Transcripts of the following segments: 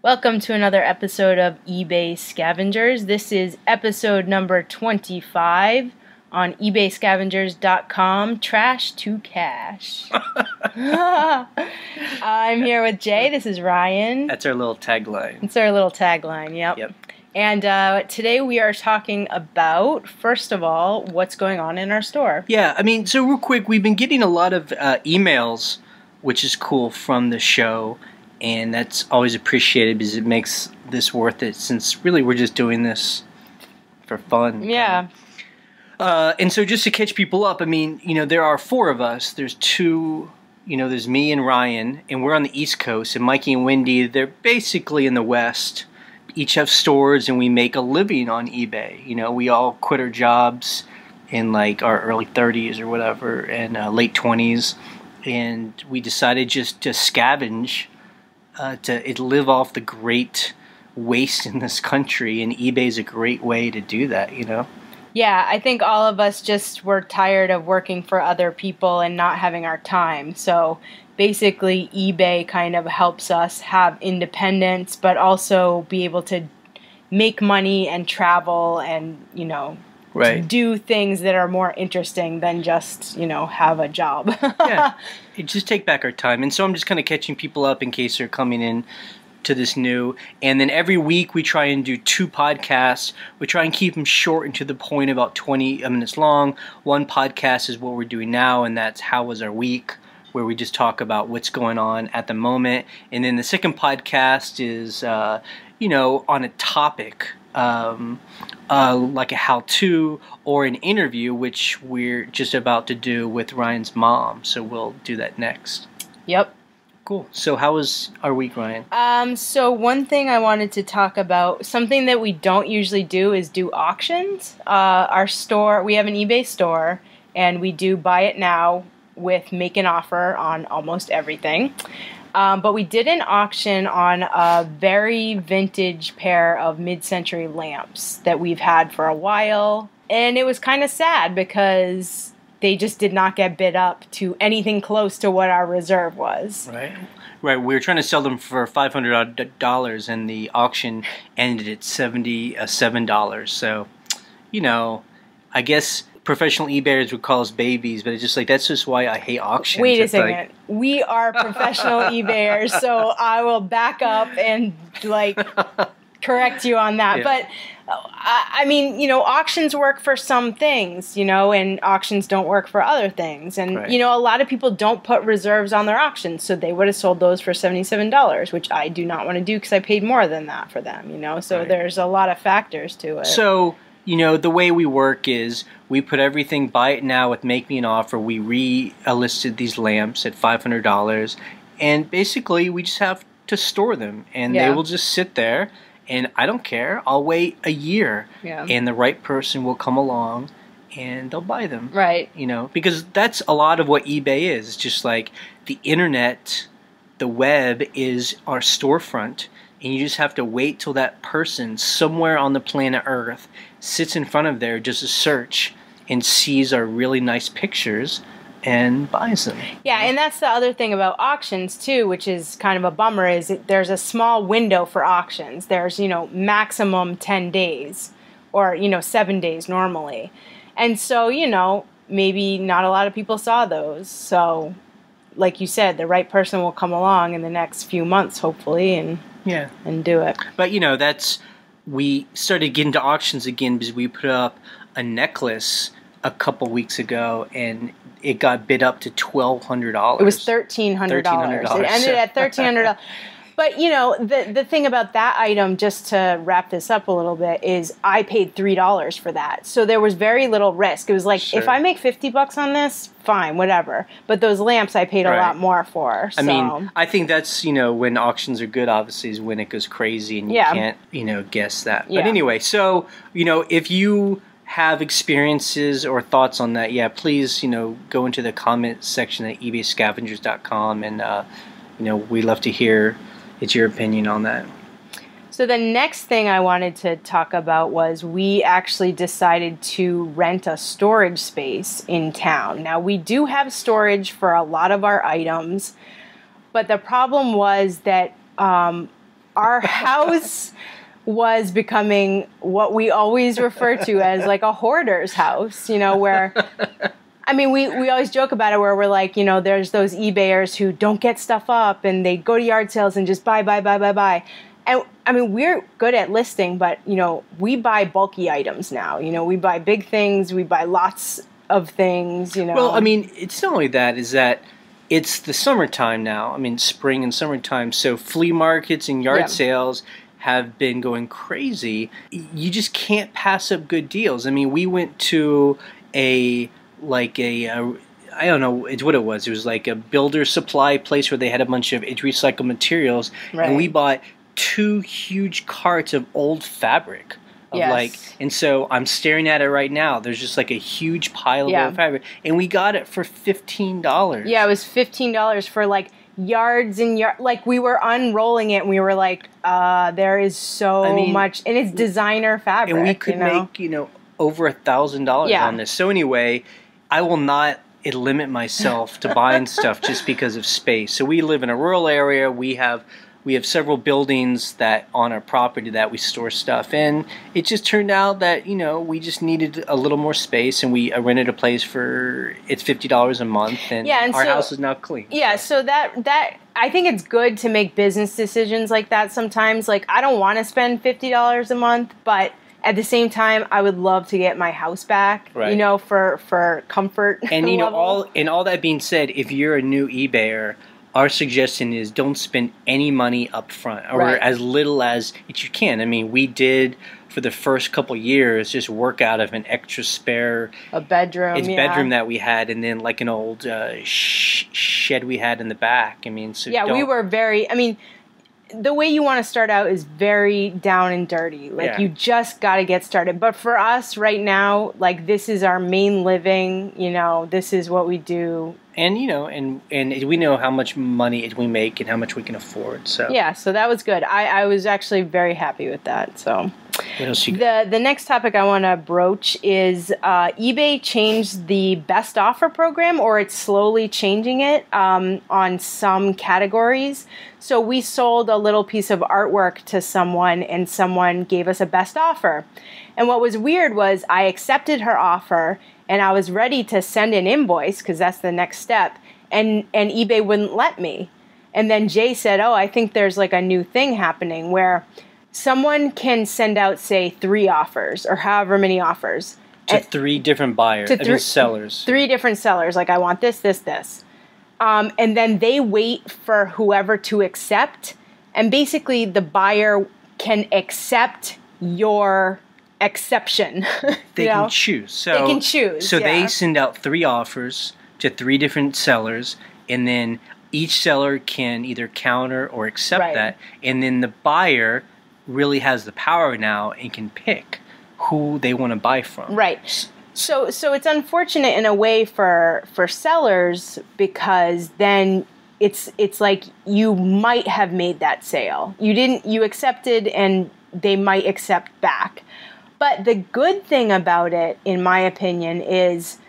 Welcome to another episode of eBay Scavengers. This is episode number 25 on ebayscavengers.com, Trash to Cash. I'm here with Jay. This is Ryan. That's our little tagline. It's our little tagline, yep. And today we are talking about, first of all, what's going on in our store. Yeah, so real quick, we've been getting a lot of emails, which is cool, from the show. And that's always appreciated because it makes this worth it, since really we're just doing this for fun. Yeah. And so just to catch people up, there are four of us. There's two, there's me and Ryan, and we're on the East Coast. And Mikey and Wendy, they're basically in the West. Each have stores, and we make a living on eBay. We all quit our jobs in like our early 30s or whatever, and late 20s. And we decided just to scavenge. To live off the great waste in this country, and eBay is a great way to do that, Yeah, I think all of us just were tired of working for other people and not having our time. So basically, eBay kind of helps us have independence, but also be able to make money and travel and, right. to do things that are more interesting than just, have a job. Yeah, just take back our time. And so I'm just kind of catching people up in case they're coming in to this new. And then every week we try and do 2 podcasts. We try and keep them short and to the point, about 20 minutes long. One podcast is what we're doing now, and that's How Was Our Week, where we just talk about what's going on at the moment. And then the second podcast is, on a topic, like a how-to or an interview, which we're just about to do with Ryan's mom. So we'll do that next. Yep. Cool. So how was our week, Ryan? So one thing I wanted to talk about, something that we don't usually do, is do auctions. Our store, we have an eBay store, and we do buy it now with make an offer on almost everything. But we did an auction on a very vintage pair of mid-century lamps that we've had for a while. And it was kind of sad because they just did not get bid up to anything close to what our reserve was. Right. We were trying to sell them for $500, and the auction ended at $77. So, I guess professional eBayers would call us babies, but it's just like, that's just why I hate auctions. Wait a second. We are professional eBayers, so I will back up and correct you on that. Yeah. But auctions work for some things, and auctions don't work for other things. And, right. A lot of people don't put reserves on their auctions, so they would have sold those for $77, which I do not want to do because I paid more than that for them, So right. There's a lot of factors to it. So, the way we work is we put everything, buy it now with make me an offer. We re-listed these lamps at $500, and basically we just have to store them, and they will just sit there. And I don't care. I'll wait a year, and the right person will come along, and they'll buy them. Right. Because that's a lot of what eBay is. It's just like the internet, the web is our storefront, and you just have to wait till that person somewhere on the planet Earth sits in front of there, does a search, and sees our really nice pictures and buys them. Yeah, and that's the other thing about auctions too, which is kind of a bummer, is there's a small window for auctions. There's, maximum 10 days or, 7 days normally. And so, maybe not a lot of people saw those. So, like you said, the right person will come along in the next few months, hopefully, and do it. But, we started getting to auctions again because we put up a necklace a couple weeks ago, and it got bid up to $1,200. It was $1,300. It ended at $1,300. But, the thing about that item, just to wrap this up a little bit, is I paid $3 for that. So there was very little risk. It was like, Sure. if I make $50 on this, fine, whatever. But those lamps I paid a lot more for. So. I think that's, when auctions are good, obviously, is when it goes crazy, and you can't, guess that. Yeah. But anyway, so, if you have experiences or thoughts on that, please, go into the comment section at ebayscavengers.com, and, we'd love to hear it's your opinion on that. So the next thing I wanted to talk about was we actually decided to rent a storage space in town. Now, we do have storage for a lot of our items, but the problem was that our house was becoming what we always refer to as like a hoarder's house, where, I mean, we always joke about it where we're like, there's those eBayers who don't get stuff up and they go to yard sales and just buy. And I mean, we're good at listing, but, we buy bulky items now. We buy big things, we buy lots of things, Well, I mean, it's not only that, is that it's the summertime now. I mean, spring and summertime. So flea markets and yard sales have been going crazy. You just can't pass up good deals. I mean, we went to I don't know, it's what it was. It was like a builder supply place where they had a bunch of recycled materials. Right. And we bought 2 huge carts of old fabric. And so I'm staring at it right now. There's just like a huge pile of old fabric. And we got it for $15. Yeah, it was $15 for like yards and yards. Like we were unrolling it and we were like, there is so much. And it's designer fabric. And we could make, over $1,000 on this. So anyway, I will not limit myself to buying stuff just because of space. So we live in a rural area. We have several buildings that on our property that we store stuff in. It just turned out that, we just needed a little more space, and we rented a place it's $50 a month, and our house is now clean. Yeah, so that I think it's good to make business decisions like that sometimes. Like, I don't want to spend $50 a month, but at the same time, I would love to get my house back, for comfort. And, all that being said, if you're a new eBayer, our suggestion is don't spend any money up front, or as little as you can. I mean, we did for the first couple years just work out of an extra spare bedroom that we had, and then like an old shed we had in the back. I mean, so we were very. I mean, the way you want to start out is very down and dirty. Like you just got to get started. But for us right now, like this is our main living. This is what we do. And and we know how much money we make and how much we can afford. So so that was good. I was actually very happy with that. So what else you got? The next topic I want to broach is eBay changed the best offer program, or it's slowly changing it on some categories. So we sold a little piece of artwork to someone, and someone gave us a best offer. And what was weird was I accepted her offer, and I was ready to send an invoice because that's the next step, and eBay wouldn't let me. And then Jay said, I think there's like a new thing happening where someone can send out, say, 3 offers or however many offers. To 3 different buyers, sellers. 3 different sellers, like I want this, this, this. And then they wait for whoever to accept, and basically the buyer can accept your exception. They can choose. So they send out 3 offers to 3 different sellers, and then each seller can either counter or accept that, and then the buyer really has the power now and can pick who they want to buy from. Right. So it's unfortunate in a way for sellers, because then it's like you might have made that sale. You accepted, and they might accept back. But the good thing about it, in my opinion, is,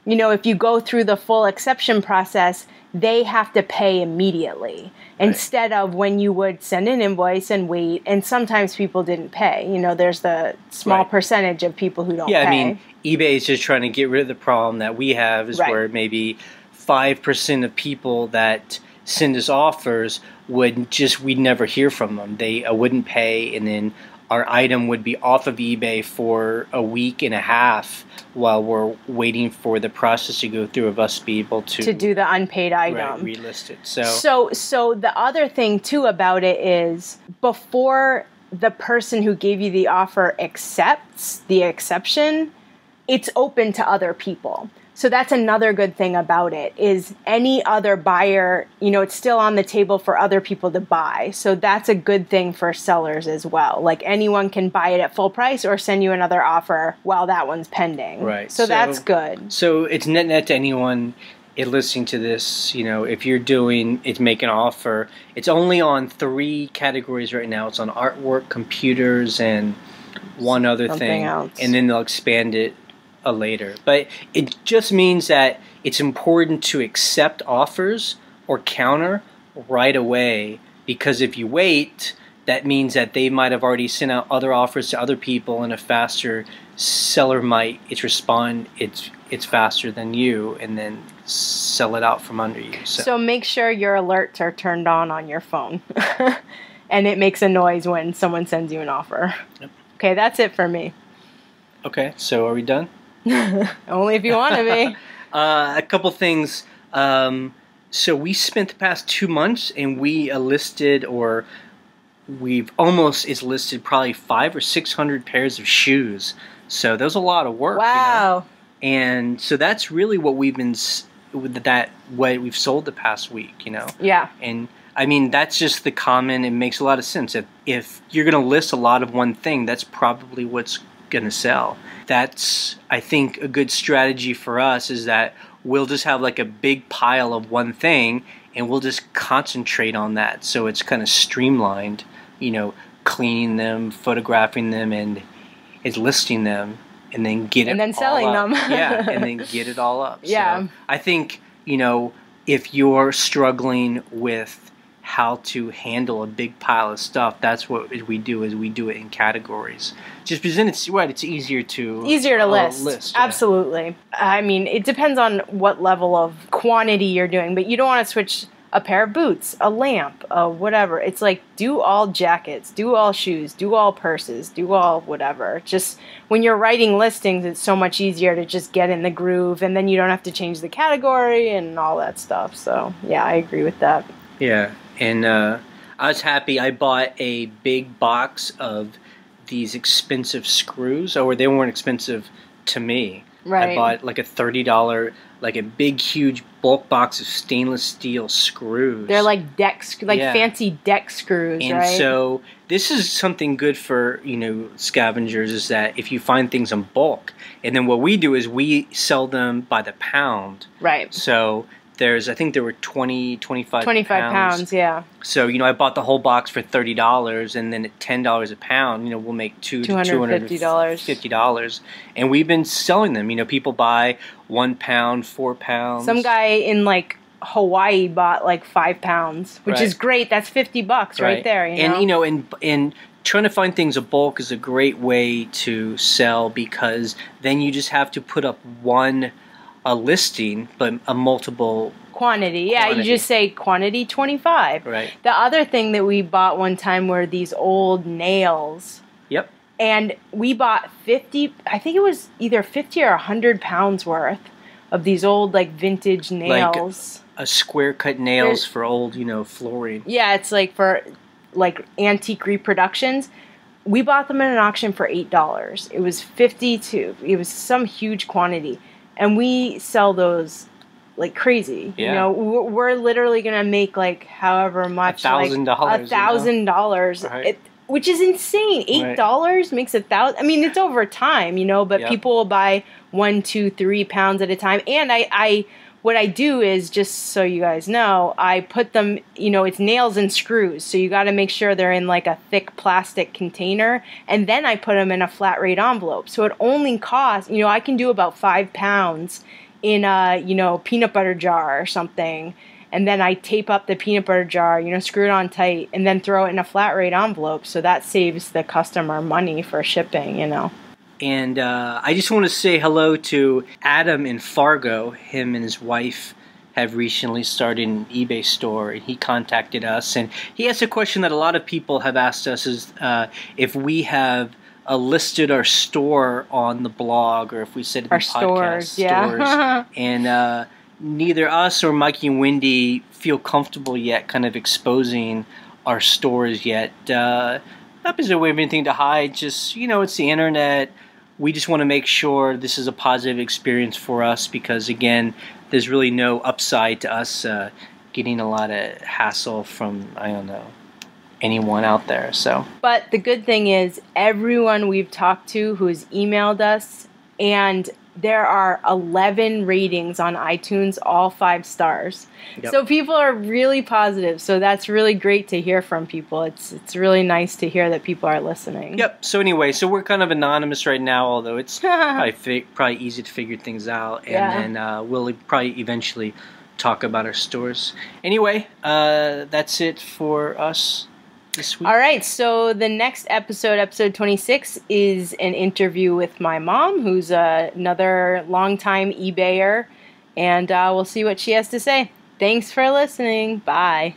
if you go through the full exception process, they have to pay immediately instead of when you would send an invoice and wait. And sometimes people didn't pay. There's the small percentage of people who don't pay. Yeah, I mean, eBay is just trying to get rid of the problem that we have, is where maybe 5% of people that send us offers we'd never hear from them. They wouldn't pay, and then our item would be off of eBay for a week and a half while we're waiting for the process to go through of us to be able to do the unpaid item. Relist it. So the other thing too about it is, before the person who gave you the offer accepts the exception, it's open to other people. So that's another good thing about it, is any other buyer, it's still on the table for other people to buy. So that's a good thing for sellers as well. Like, anyone can buy it at full price or send you another offer while that one's pending. Right. So that's good. So it's net to anyone listening to this. If you're making an offer, it's only on 3 categories right now. It's on artwork, computers, and one other thing else. And then they'll expand it later. But it just means that it's important to accept offers or counter right away, because if you wait, that means that they might have already sent out other offers to other people, and a faster seller might respond it's faster than you, and then sell it out from under you. So make sure your alerts are turned on your phone, and it makes a noise when someone sends you an offer. Yep. Okay, that's it for me. Okay, so are we done? Only if you want to be. A couple things. So we spent the past 2 months, and we listed probably 500 or 600 pairs of shoes. So that was a lot of work. Wow. You know? And so that's really what we've sold the past week, you know. Yeah. And I mean, that's just the common. It makes a lot of sense. If you're going to list a lot of one thing, that's probably what's going to sell. That's, I think, a good strategy for us is that we'll just have like a big pile of one thing, and we'll just concentrate on that. So it's kind of streamlined, you know, cleaning them, photographing them, and listing them, and then selling them. Yeah, and then get it all up. Yeah. So I think, you know, if you're struggling with how to handle a big pile of stuff, that's what we do, is we do it in categories. Just because then it's easier to list. Yeah. Absolutely. I mean, it depends on what level of quantity you're doing, but you don't want to switch a pair of boots, a lamp, whatever. It's like, do all jackets, do all shoes, do all purses, do all whatever. Just when you're writing listings, it's so much easier to just get in the groove, and then you don't have to change the category and all that stuff. So yeah, I agree with that. Yeah. And I was happy. I bought a big box of these expensive screws. Or they weren't expensive to me. Right. I bought like a $30, like a big, huge bulk box of stainless steel screws. They're like fancy deck screws, and right? And so this is something good for, you know, scavengers, is that if you find things in bulk, and then what we do is we sell them by the pound. Right. So I think there were 25 pounds, yeah. So, you know, I bought the whole box for $30, and then at $10 a pound, you know, we'll make $250. And we've been selling them. You know, people buy 1 pound, 4 pounds. Some guy in like Hawaii bought like 5 pounds, which is great. That's $50 right there. You know? And, you know, and trying to find things in bulk is a great way to sell, because then you just have to put up a listing, but a multiple quantity. Yeah, you just say quantity 25. Right. The other thing that we bought one time were these old nails. Yep. And we bought 50, I think it was either 50 or 100 pounds worth of these old like vintage nails. Like a square cut nails for old, you know, flooring. Yeah, it's like for like antique reproductions. We bought them at an auction for $8. It was 52. It was some huge quantity. And we sell those like crazy. Yeah. You know, we're literally going to make like however much. $1,000. $1,000. Right. Which is insane. $8 makes $1,000. I mean, it's over time, you know, but people will buy 1, 2, 3 pounds at a time. And what I do is, just so you guys know, I put them, you know, it's nails and screws. So you got to make sure they're in like a thick plastic container. And then I put them in a flat rate envelope. So it only costs, you know, I can do about 5 pounds in a, you know, peanut butter jar or something. And then I tape up the peanut butter jar, you know, screw it on tight, and then throw it in a flat rate envelope. So that saves the customer money for shipping, you know. And I just want to say hello to Adam in Fargo. Him and his wife have recently started an eBay store, and he contacted us. And he asked a question that a lot of people have asked us, is if we have listed our store on the blog, or if we said our podcast stores. And neither us or Mikey and Wendy feel comfortable yet kind of exposing our stores yet. Not because we have anything to hide, just, you know, it's the internet. We just want to make sure this is a positive experience for us, because, again, there's really no upside to us getting a lot of hassle from, I don't know, anyone out there. So, but the good thing is, everyone we've talked to who's emailed us, and there are 11 ratings on iTunes, all 5 stars. Yep. So people are really positive. So that's really great to hear from people. It's really nice to hear that people are listening. Yep. So anyway, so we're kind of anonymous right now, although it's probably easy to figure things out. And then we'll probably eventually talk about our stores. Anyway, that's it for us. this week? All right, so the next episode, episode 26, is an interview with my mom, who's another longtime eBayer, and we'll see what she has to say. Thanks for listening. Bye.